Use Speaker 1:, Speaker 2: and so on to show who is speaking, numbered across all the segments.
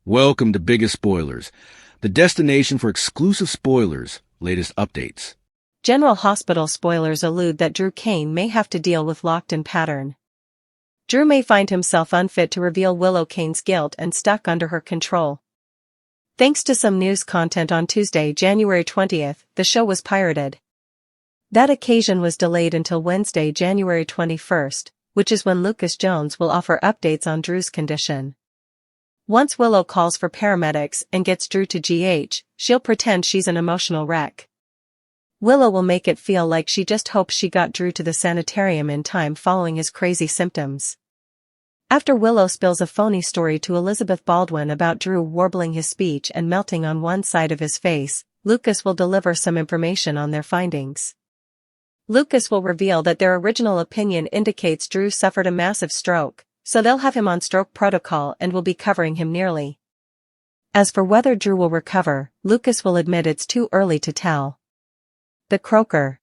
Speaker 1: Welcome to Biggest Spoilars, the destination for exclusive spoilers, latest updates.
Speaker 2: General Hospital spoilers allude that Drew Kane may have to deal with locked-in pattern. Drew may find himself unfit to reveal Willow Kane's guilt and stuck under her control. Thanks to some news content on Tuesday, January 20th, the show was pirated. That occasion was delayed until Wednesday, January 21st, which is when Lucas Jones will offer updates on Drew's condition. Once Willow calls for paramedics and gets Drew to GH, she'll pretend she's an emotional wreck. Willow will make it feel like she just hopes she got Drew to the sanitarium in time following his crazy symptoms. After Willow spills a phony story to Elizabeth Baldwin about Drew warbling his speech and melting on one side of his face, Lucas will deliver some information on their findings. Lucas will reveal that their original opinion indicates Drew suffered a massive stroke, so they'll have him on stroke protocol and will be covering him nearly. As for whether Drew will recover, Lucas will admit it's too early to tell. The Croaker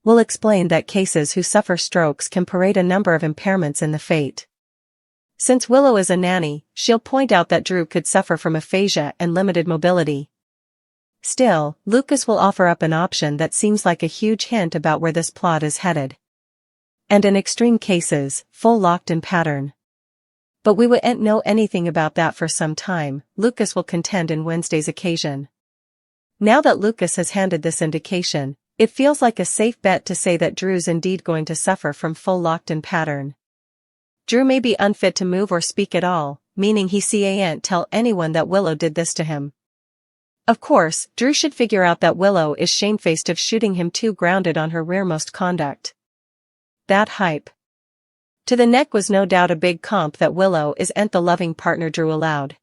Speaker 2: will explain that cases who suffer strokes can parade a number of impairments in the fate. Since Willow is a nanny, she'll point out that Drew could suffer from aphasia and limited mobility. Still, Lucas will offer up an option that seems like a huge hint about where this plot is headed. And in extreme cases, full locked-in pattern. But we wouldn't know anything about that for some time, Lucas will contend in Wednesday's occasion. Now that Lucas has handed this indication, it feels like a safe bet to say that Drew's indeed going to suffer from full locked-in pattern. Drew may be unfit to move or speak at all, meaning he can't tell anyone that Willow did this to him. Of course, Drew should figure out that Willow is shamefaced of shooting him too grounded on her rearmost conduct. That hype to the neck was no doubt a big comp that Willow isn't the loving partner Drew allowed.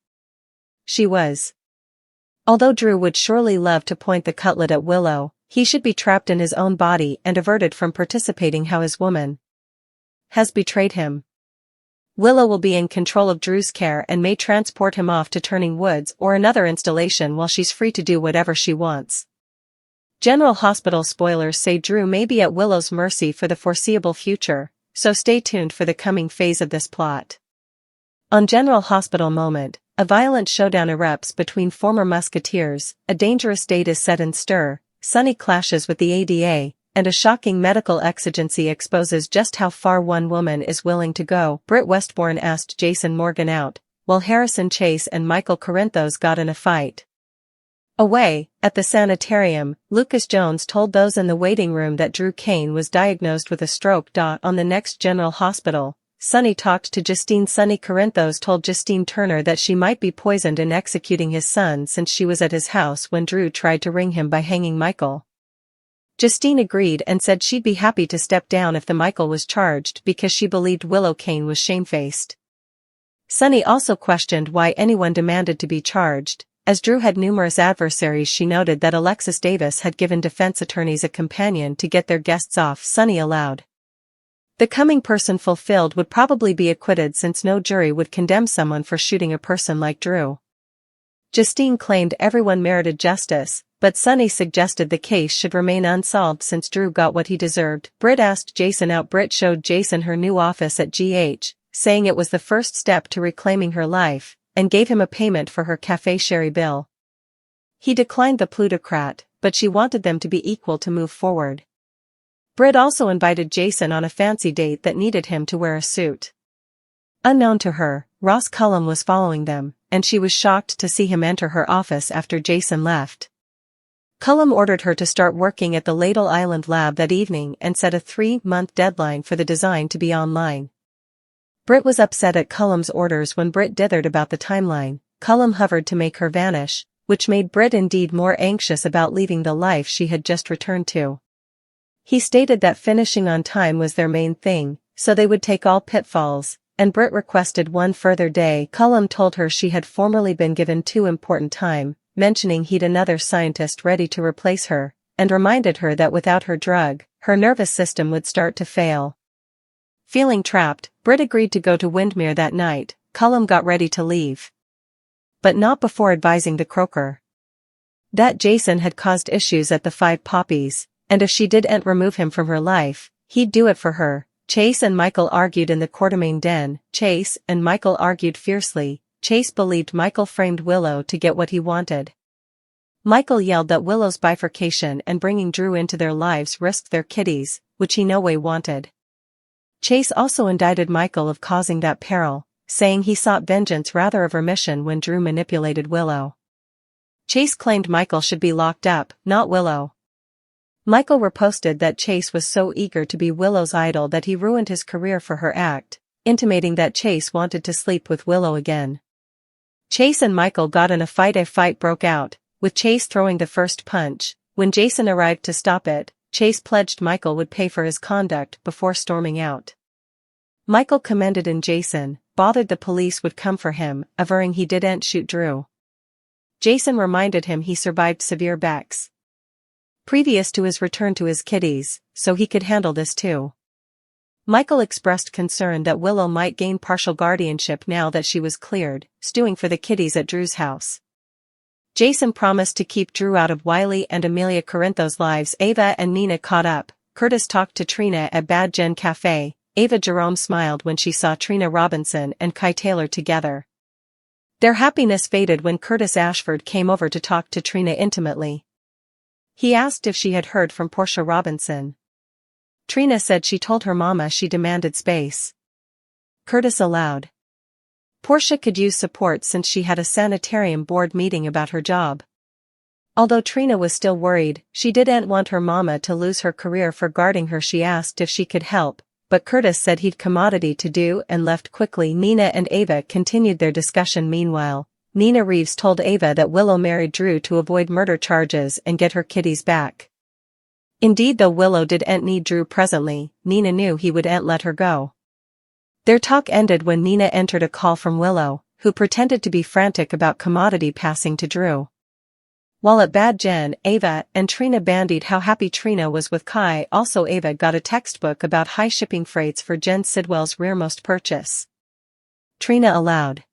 Speaker 2: She was. Although Drew would surely love to point the cutlet at Willow, he should be trapped in his own body and averted from participating how his woman has betrayed him. Willow will be in control of Drew's care and may transport him off to Turning Woods or another installation while she's free to do whatever she wants. General Hospital spoilers say Drew may be at Willow's mercy for the foreseeable future, so stay tuned for the coming phase of this plot. On General Hospital Moment, a violent showdown erupts between former musketeers, a dangerous date is set in stir, Sonny clashes with the ADA, and a shocking medical exigency exposes just how far one woman is willing to go. Britt Westbourne asked Jason Morgan out, while Harrison Chase and Michael Corinthos got in a fight. Away, at the sanitarium, Lucas Jones told those in the waiting room that Drew Kane was diagnosed with a stroke. On the next General Hospital, Sonny talked to Justine. Sonny Corinthos told Justine Turner that she might be poisoned in executing his son since she was at his house when Drew tried to ring him by hanging Michael. Justine agreed and said she'd be happy to step down if the Michael was charged because she believed Willow Kane was shamefaced. Sonny also questioned why anyone demanded to be charged. As Drew had numerous adversaries, she noted that Alexis Davis had given defense attorneys a companion to get their guests off. Sonny allowed. The coming person fulfilled would probably be acquitted since no jury would condemn someone for shooting a person like Drew. Justine claimed everyone merited justice, but Sonny suggested the case should remain unsolved since Drew got what he deserved. Britt asked Jason out. Britt showed Jason her new office at GH, saying it was the first step to reclaiming her life, and gave him a payment for her Café Sherry bill. He declined the plutocrat, but she wanted them to be equal to move forward. Britt also invited Jason on a fancy date that needed him to wear a suit. Unknown to her, Ross Cullum was following them, and she was shocked to see him enter her office after Jason left. Cullum ordered her to start working at the Ladle Island lab that evening and set a 3-month deadline for the design to be online. Britt was upset at Cullum's orders when Britt dithered about the timeline. Cullum hovered to make her vanish, which made Britt indeed more anxious about leaving the life she had just returned to. He stated that finishing on time was their main thing, so they would take all pitfalls, and Britt requested one further day. Cullum told her she had formerly been given too important time, mentioning he'd another scientist ready to replace her, and reminded her that without her drug, her nervous system would start to fail. Feeling trapped, Britt agreed to go to Windmere that night. Cullum got ready to leave. But not before advising the Croaker that Jason had caused issues at the Five Poppies, and if she didn't remove him from her life, he'd do it for her. Chase and Michael argued in the Quartermain den. Chase and Michael argued fiercely, Chase believed Michael framed Willow to get what he wanted. Michael yelled that Willow's bifurcation and bringing Drew into their lives risked their kitties, which he no way wanted. Chase also indicted Michael of causing that peril, saying he sought vengeance rather of remission when Drew manipulated Willow. Chase claimed Michael should be locked up, not Willow. Michael reposted that Chase was so eager to be Willow's idol that he ruined his career for her act, intimating that Chase wanted to sleep with Willow again. Chase and Michael got in a fight. A fight broke out, with Chase throwing the first punch. When Jason arrived to stop it, Chase pledged Michael would pay for his conduct before storming out. Michael commended in Jason, bothered the police would come for him, averring he didn't shoot Drew. Jason reminded him he survived severe becks previous to his return to his kitties, so he could handle this too. Michael expressed concern that Willow might gain partial guardianship now that she was cleared, stewing for the kitties at Drew's house. Jason promised to keep Drew out of Wiley and Amelia Corinthos' lives. Ava and Nina caught up. Curtis talked to Trina at Bad Gen Cafe. Ava Jerome smiled when she saw Trina Robinson and Kai Taylor together. Their happiness faded when Curtis Ashford came over to talk to Trina intimately. He asked if she had heard from Portia Robinson. Trina said she told her mama she demanded space. Curtis allowed. Portia could use support since she had a sanitarium board meeting about her job. Although Trina was still worried, she didn't want her mama to lose her career for guarding her. She asked if she could help, but Curtis said he'd commodity to do and left quickly. Nina and Ava continued their discussion. Meanwhile, Nina Reeves told Ava that Willow married Drew to avoid murder charges and get her kitties back. Indeed, though Willow didn't need Drew presently, Nina knew he wouldn't let her go. Their talk ended when Nina entered a call from Willow, who pretended to be frantic about commodity passing to Drew. While at Bad Gen, Ava and Trina bandied how happy Trina was with Kai. Also, Ava got a textbook about high shipping freights for Jen Sidwell's rearmost purchase. Trina allowed.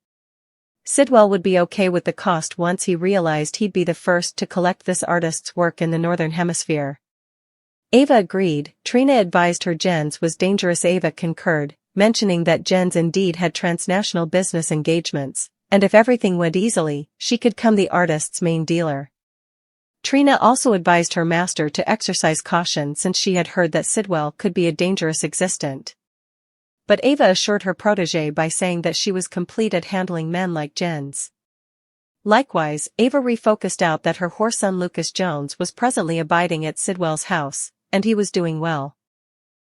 Speaker 2: Sidwell would be okay with the cost once he realized he'd be the first to collect this artist's work in the Northern Hemisphere. Ava agreed. Trina advised her Jen's was dangerous. Ava concurred, mentioning that Jen's indeed had transnational business engagements, and if everything went easily, she could become the artist's main dealer. Trina also advised her master to exercise caution since she had heard that Sidwell could be a dangerous existent. But Ava assured her protégé by saying that she was complete at handling men like Jen's. Likewise, Ava refocused out that her whoreson Lucas Jones was presently abiding at Sidwell's house, and he was doing well.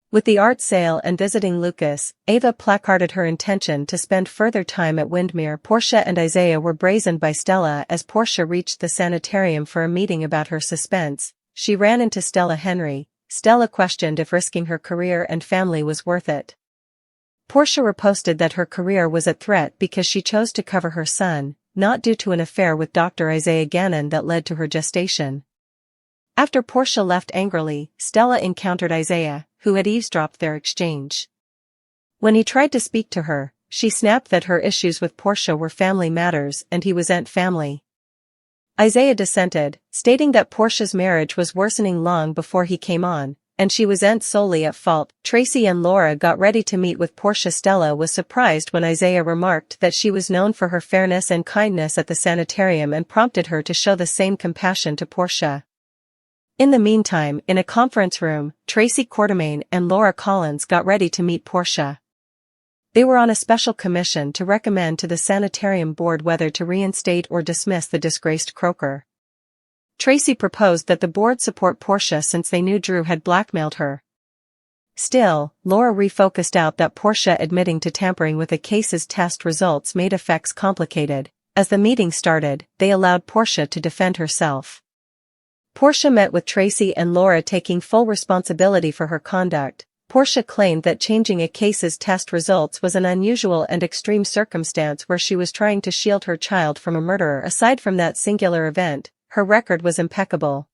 Speaker 2: With the art sale and visiting Lucas, Ava placarded her intention to spend further time at Windmere. Portia and Isaiah were brazened by Stella. As Portia reached the sanitarium for a meeting about her suspense, she ran into Stella Henry. Stella questioned if risking her career and family was worth it. Portia reposted that her career was at threat because she chose to cover her son, not due to an affair with Dr. Isaiah Gannon that led to her gestation. After Portia left angrily, Stella encountered Isaiah, who had eavesdropped their exchange. When he tried to speak to her, she snapped that her issues with Portia were family matters and he wasn't family. Isaiah dissented, stating that Portia's marriage was worsening long before he came on, and she wasn't solely at fault. Tracy and Laura got ready to meet with Portia. Stella was surprised when Isaiah remarked that she was known for her fairness and kindness at the sanitarium and prompted her to show the same compassion to Portia. In the meantime, in a conference room, Tracy Quartermain and Laura Collins got ready to meet Portia. They were on a special commission to recommend to the sanitarium board whether to reinstate or dismiss the disgraced croaker. Tracy proposed that the board support Portia since they knew Drew had blackmailed her. Still, Laura refocused out that Portia admitting to tampering with a case's test results made effects complicated. As the meeting started, they allowed Portia to defend herself. Portia met with Tracy and Laura taking full responsibility for her conduct. Portia claimed that changing a case's test results was an unusual and extreme circumstance where she was trying to shield her child from a murderer. Aside from that singular event, her record was impeccable.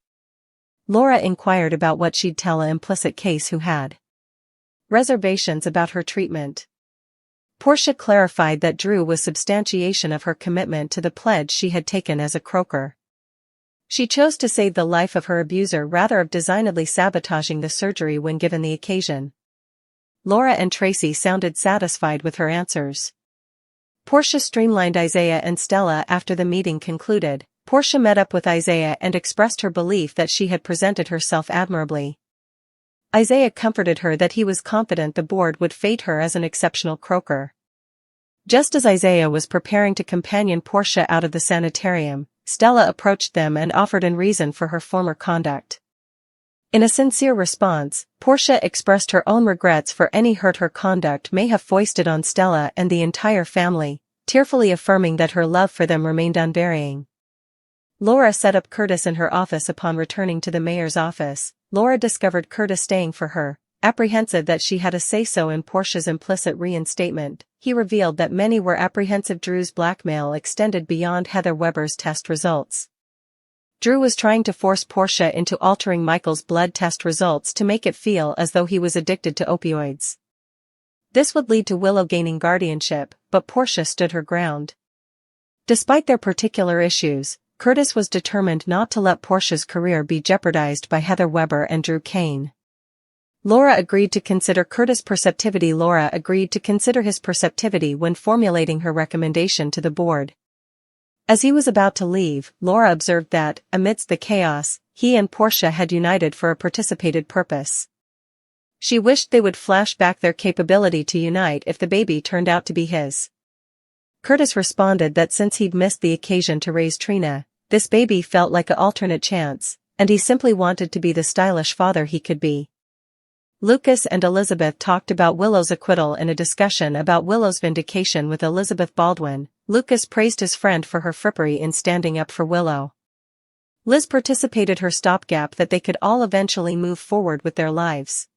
Speaker 2: Laura inquired about what she'd tell an implicit case who had reservations about her treatment. Portia clarified that Drew was substantiation of her commitment to the pledge she had taken as a croaker. She chose to save the life of her abuser rather of designedly sabotaging the surgery when given the occasion. Laura and Tracy sounded satisfied with her answers. Portia streamlined Isaiah and Stella after the meeting concluded. Portia met up with Isaiah and expressed her belief that she had presented herself admirably. Isaiah comforted her that he was confident the board would fate her as an exceptional croaker. Just as Isaiah was preparing to companion Portia out of the sanitarium, Stella approached them and offered a reason for her former conduct. In a sincere response, Portia expressed her own regrets for any hurt her conduct may have foisted on Stella and the entire family, tearfully affirming that her love for them remained unvarying. Laura set up Curtis in her office upon returning to the mayor's office. Laura discovered Curtis staying for her. Apprehensive that she had a say-so in Portia's implicit reinstatement, he revealed that many were apprehensive Drew's blackmail extended beyond Heather Weber's test results. Drew was trying to force Portia into altering Michael's blood test results to make it feel as though he was addicted to opioids. This would lead to Willow gaining guardianship, but Portia stood her ground. Despite their particular issues, Curtis was determined not to let Portia's career be jeopardized by Heather Weber and Drew Kane. Laura agreed to consider his perceptivity when formulating her recommendation to the board. As he was about to leave, Laura observed that, amidst the chaos, he and Portia had united for a participated purpose. She wished they would flash back their capability to unite if the baby turned out to be his. Curtis responded that since he'd missed the occasion to raise Trina, this baby felt like an alternate chance, and he simply wanted to be the stylish father he could be. Lucas and Elizabeth talked about Willow's acquittal in a discussion about Willow's vindication with Elizabeth Baldwin. Lucas praised his friend for her frippery in standing up for Willow. Liz participated her stopgap that they could all eventually move forward with their lives.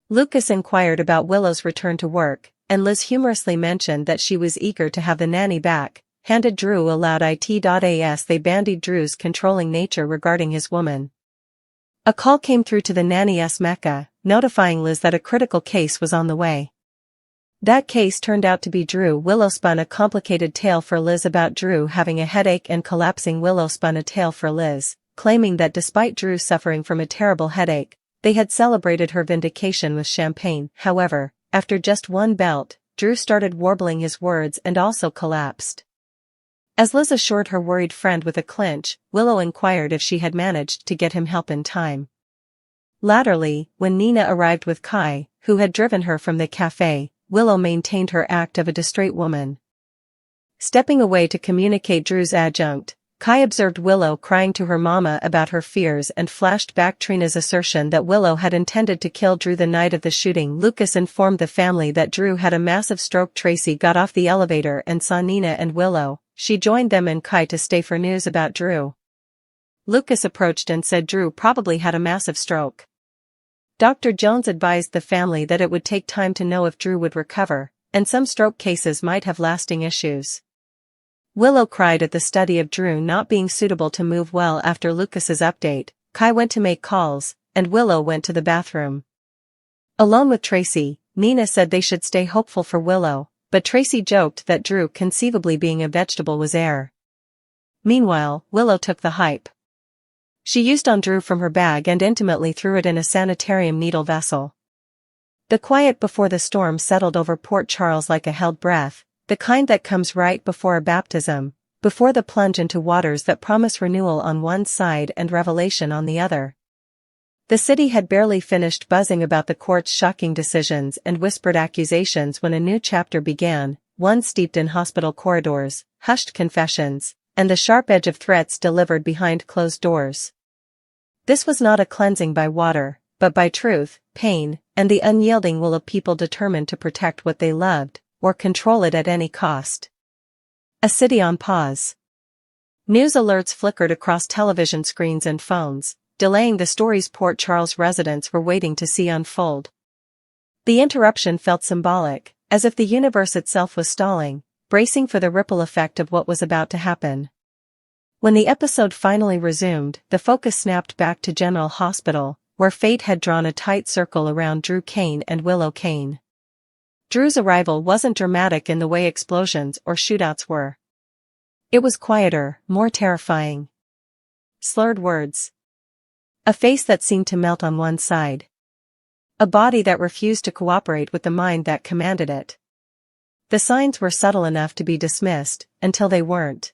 Speaker 2: Lucas inquired about Willow's return to work, and Liz humorously mentioned that she was eager to have the nanny back, handed Drew a loud it.as they bandied Drew's controlling nature regarding his woman. A call came through to the nanny's Mecca, notifying Liz that a critical case was on the way. That case turned out to be Drew. Willow spun a complicated tale for Liz about Drew having a headache and collapsing. Willow spun a tale for Liz, claiming that despite Drew suffering from a terrible headache, they had celebrated her vindication with champagne. However, after just one belt, Drew started warbling his words and also collapsed. As Liz assured her worried friend with a clinch, Willow inquired if she had managed to get him help in time. Latterly, when Nina arrived with Kai, who had driven her from the cafe, Willow maintained her act of a distraught woman. Stepping away to communicate Drew's adjunct, Kai observed Willow crying to her mama about her fears and flashed back Trina's assertion that Willow had intended to kill Drew the night of the shooting. Lucas informed the family that Drew had a massive stroke. Tracy got off the elevator and saw Nina and Willow. She joined them and Kai to stay for news about Drew. Lucas approached and said Drew probably had a massive stroke. Dr. Jones advised the family that it would take time to know if Drew would recover, and some stroke cases might have lasting issues. Willow cried at the study of Drew not being suitable to move well after Lucas's update. Kai went to make calls, and Willow went to the bathroom. Alone with Tracy, Nina said they should stay hopeful for Willow, but Tracy joked that Drew conceivably being a vegetable was error. Meanwhile, Willow took the hype. She used on Drew from her bag and intimately threw it in a sanitarium needle vessel. The quiet before the storm settled over Port Charles like a held breath, the kind that comes right before a baptism, before the plunge into waters that promise renewal on one side and revelation on the other. The city had barely finished buzzing about the court's shocking decisions and whispered accusations when a new chapter began, one steeped in hospital corridors, hushed confessions, and the sharp edge of threats delivered behind closed doors. This was not a cleansing by water, but by truth, pain, and the unyielding will of people determined to protect what they loved, or control it at any cost. A city on pause. News alerts flickered across television screens and phones, delaying the stories Port Charles residents were waiting to see unfold. The interruption felt symbolic, as if the universe itself was stalling, bracing for the ripple effect of what was about to happen. When the episode finally resumed, the focus snapped back to General Hospital, where fate had drawn a tight circle around Drew Kane and Willow Kane. Drew's arrival wasn't dramatic in the way explosions or shootouts were. It was quieter, more terrifying. Slurred words. A face that seemed to melt on one side. A body that refused to cooperate with the mind that commanded it. The signs were subtle enough to be dismissed, until they weren't.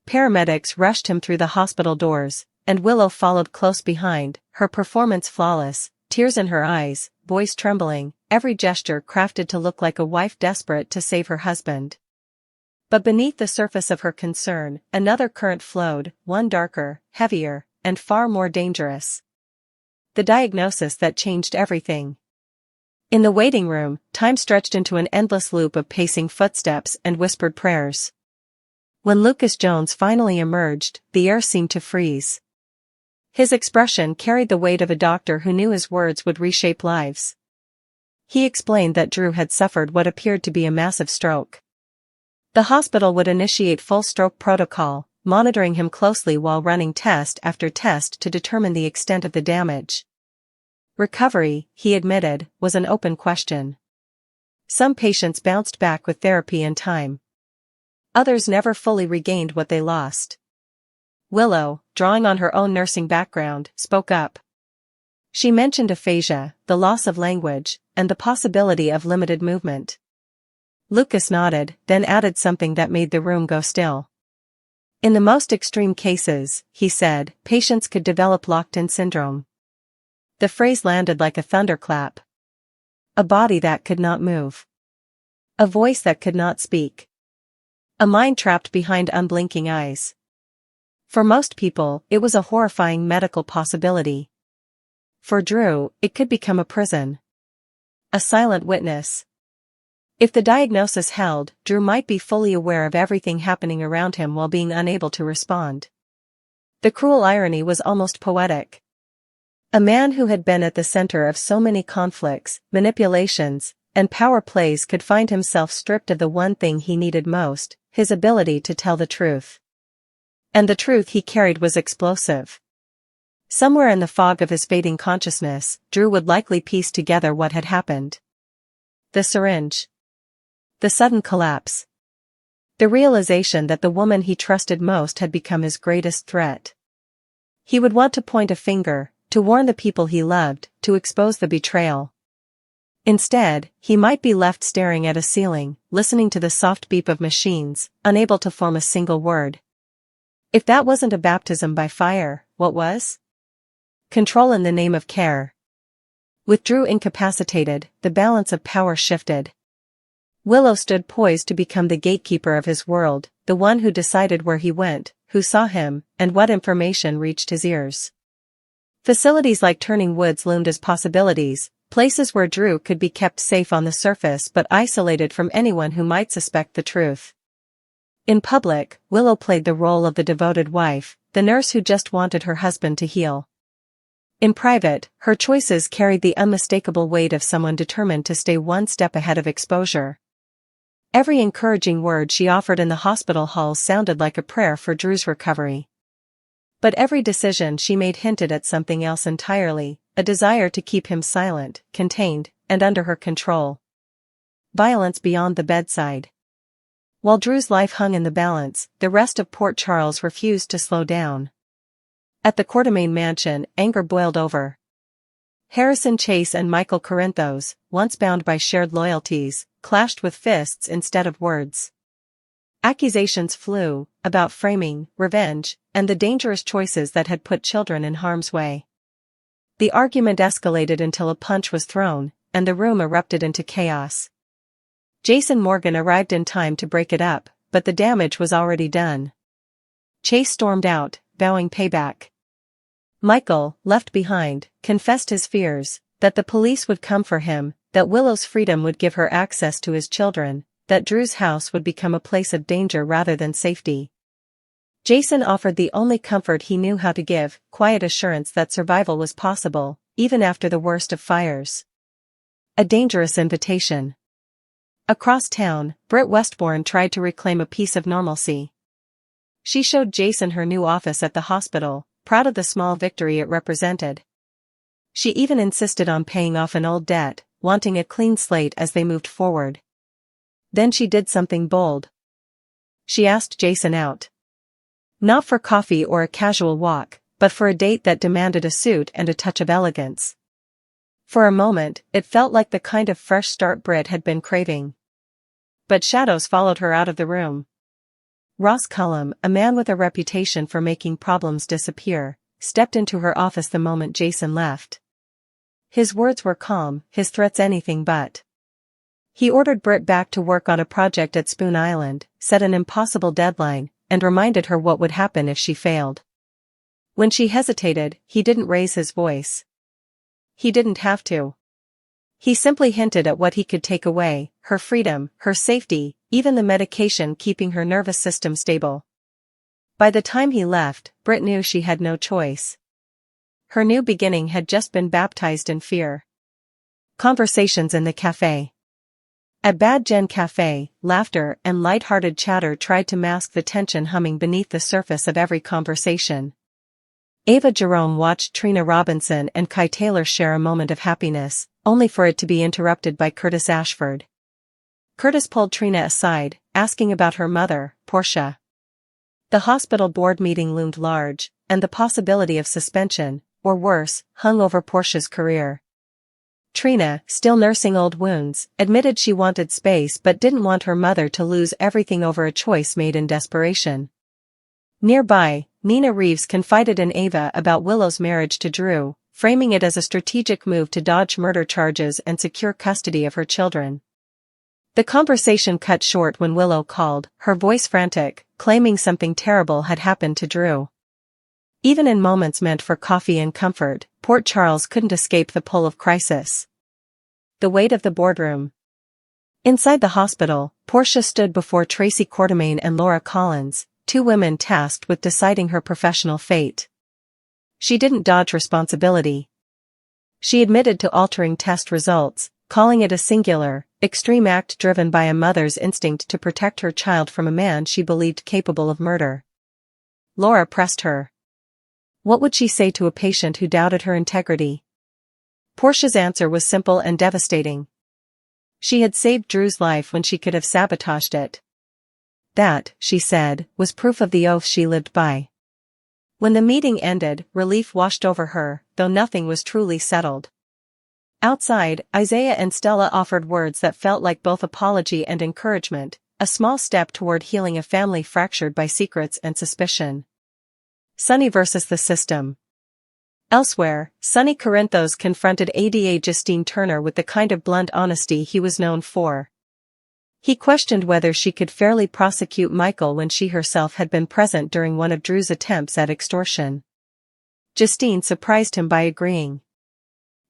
Speaker 2: Paramedics rushed him through the hospital doors, and Willow followed close behind, her performance flawless, tears in her eyes, voice trembling, every gesture crafted to look like a wife desperate to save her husband. But beneath the surface of her concern, another current flowed, one darker, heavier, and far more dangerous. The diagnosis that changed everything. In the waiting room, time stretched into an endless loop of pacing footsteps and whispered prayers. When Lucas Jones finally emerged, the air seemed to freeze. His expression carried the weight of a doctor who knew his words would reshape lives. He explained that Drew had suffered what appeared to be a massive stroke. The hospital would initiate full stroke protocol, monitoring him closely while running test after test to determine the extent of the damage. Recovery, he admitted, was an open question. Some patients bounced back with therapy and time. Others never fully regained what they lost. Willow, drawing on her own nursing background, spoke up. She mentioned aphasia, the loss of language, and the possibility of limited movement. Lucas nodded, then added something that made the room go still. In the most extreme cases, he said, patients could develop locked-in syndrome. The phrase landed like a thunderclap. A body that could not move. A voice that could not speak. A mind trapped behind unblinking eyes. For most people, it was a horrifying medical possibility. For Drew, it could become a prison. A silent witness. If the diagnosis held, Drew might be fully aware of everything happening around him while being unable to respond. The cruel irony was almost poetic. A man who had been at the center of so many conflicts, manipulations, and power plays could find himself stripped of the one thing he needed most, his ability to tell the truth. And the truth he carried was explosive. Somewhere in the fog of his fading consciousness, Drew would likely piece together what had happened. The syringe. The sudden collapse. The realization that the woman he trusted most had become his greatest threat. He would want to point a finger, to warn the people he loved, to expose the betrayal. Instead, he might be left staring at a ceiling, listening to the soft beep of machines, unable to form a single word. If that wasn't a baptism by fire, what was? Control in the name of care. With Drew incapacitated, the balance of power shifted. Willow stood poised to become the gatekeeper of his world, the one who decided where he went, who saw him, and what information reached his ears. Facilities like Turning Woods loomed as possibilities, places where Drew could be kept safe on the surface but isolated from anyone who might suspect the truth. In public, Willow played the role of the devoted wife, the nurse who just wanted her husband to heal. In private, her choices carried the unmistakable weight of someone determined to stay one step ahead of exposure. Every encouraging word she offered in the hospital halls sounded like a prayer for Drew's recovery. But every decision she made hinted at something else entirely, a desire to keep him silent, contained, and under her control. Violence beyond the bedside. While Drew's life hung in the balance, the rest of Port Charles refused to slow down. At the Quartermain mansion, anger boiled over. Harrison Chase and Michael Corinthos, once bound by shared loyalties, clashed with fists instead of words. Accusations flew, about framing, revenge, and the dangerous choices that had put children in harm's way. The argument escalated until a punch was thrown, and the room erupted into chaos. Jason Morgan arrived in time to break it up, but the damage was already done. Chase stormed out, vowing payback. Michael, left behind, confessed his fears, that the police would come for him, that Willow's freedom would give her access to his children, that Drew's house would become a place of danger rather than safety. Jason offered the only comfort he knew how to give, quiet assurance that survival was possible, even after the worst of fires. A dangerous invitation. Across town, Britt Westbourne tried to reclaim a piece of normalcy. She showed Jason her new office at the hospital, proud of the small victory it represented. She even insisted on paying off an old debt, wanting a clean slate as they moved forward. Then she did something bold. She asked Jason out. Not for coffee or a casual walk, but for a date that demanded a suit and a touch of elegance. For a moment, it felt like the kind of fresh start Britt had been craving. but shadows followed her out of the room. Ross Cullum, a man with a reputation for making problems disappear, stepped into her office the moment Jason left. His words were calm, his threats anything but. He ordered Britt back to work on a project at Spoon Island, set an impossible deadline, and reminded her what would happen if she failed. When she hesitated, he didn't raise his voice. He didn't have to. He simply hinted at what he could take away: her freedom, her safety, even the medication keeping her nervous system stable. By the time he left, Britt knew she had no choice. Her new beginning had just been baptized in fear. Conversations in the cafe. At Bad Gen Cafe, laughter and light-hearted chatter tried to mask the tension humming beneath the surface of every conversation. Ava Jerome watched Trina Robinson and Kai Taylor share a moment of happiness, only for it to be interrupted by Curtis Ashford. Curtis pulled Trina aside, asking about her mother, Portia. The hospital board meeting loomed large, and the possibility of suspension, or worse, hung over Portia's career. Trina, still nursing old wounds, admitted she wanted space but didn't want her mother to lose everything over a choice made in desperation. Nearby, Nina Reeves confided in Ava about Willow's marriage to Drew, framing it as a strategic move to dodge murder charges and secure custody of her children. The conversation cut short when Willow called, her voice frantic, claiming something terrible had happened to Drew. Even in moments meant for coffee and comfort, Port Charles couldn't escape the pull of crisis. The weight of the boardroom. Inside the hospital, Portia stood before Tracy Quartermaine and Laura Collins, two women tasked with deciding her professional fate. She didn't dodge responsibility. She admitted to altering test results, calling it a singular, extreme act driven by a mother's instinct to protect her child from a man she believed capable of murder. Laura pressed her. What would she say to a patient who doubted her integrity? Portia's answer was simple and devastating. She had saved Drew's life when she could have sabotaged it. That, she said, was proof of the oath she lived by. When the meeting ended, relief washed over her, though nothing was truly settled. Outside, Isaiah and Stella offered words that felt like both apology and encouragement, a small step toward healing a family fractured by secrets and suspicion. Sonny versus the system. Elsewhere, Sonny Corinthos confronted ADA Justine Turner with the kind of blunt honesty he was known for. He questioned whether she could fairly prosecute Michael when she herself had been present during one of Drew's attempts at extortion. Justine surprised him by agreeing.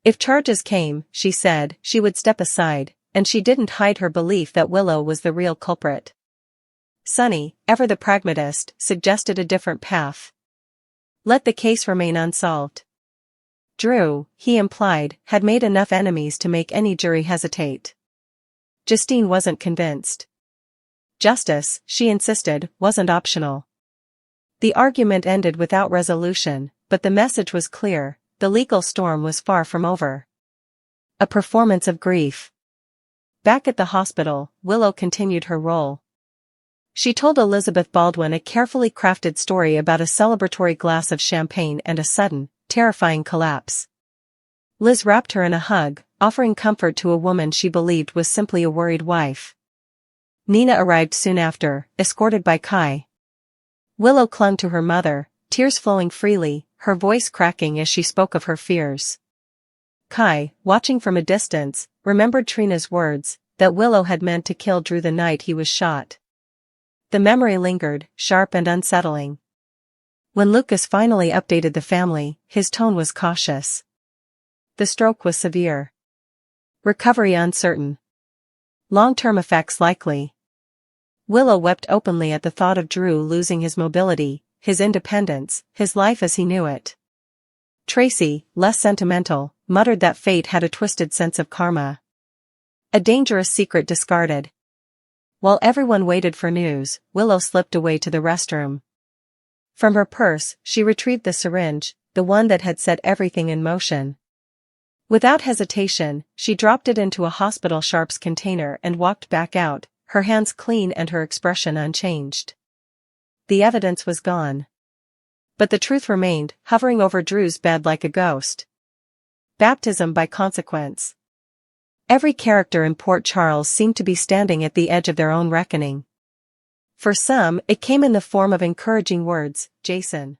Speaker 2: If charges came, she said, she would step aside, and she didn't hide her belief that Willow was the real culprit. Sonny, ever the pragmatist, suggested a different path. Let the case remain unsolved. Drew, he implied, had made enough enemies to make any jury hesitate. Justine wasn't convinced. Justice, she insisted, wasn't optional. The argument ended without resolution, but the message was clear: the legal storm was far from over. A performance of grief. Back at the hospital, Willow continued her role. She told Elizabeth Baldwin a carefully crafted story about a celebratory glass of champagne and a sudden, terrifying collapse. Liz wrapped her in a hug, offering comfort to a woman she believed was simply a worried wife. Nina arrived soon after, escorted by Kai. Willow clung to her mother, tears flowing freely, her voice cracking as she spoke of her fears. Kai, watching from a distance, remembered Trina's words, that Willow had meant to kill Drew the night he was shot. The memory lingered, sharp and unsettling. When Lucas finally updated the family, his tone was cautious. The stroke was severe. Recovery uncertain. Long-term effects likely. Willow wept openly at the thought of Drew losing his mobility, his independence, his life as he knew it. Tracy, less sentimental, muttered that fate had a twisted sense of karma. A dangerous secret discarded. While everyone waited for news, Willow slipped away to the restroom. From her purse, she retrieved the syringe, the one that had set everything in motion. Without hesitation, she dropped it into a hospital sharps container and walked back out, her hands clean and her expression unchanged. The evidence was gone. But the truth remained, hovering over Drew's bed like a ghost. Baptism by consequence. Every character in Port Charles seemed to be standing at the edge of their own reckoning. For some, it came in the form of encouraging words, "Jason,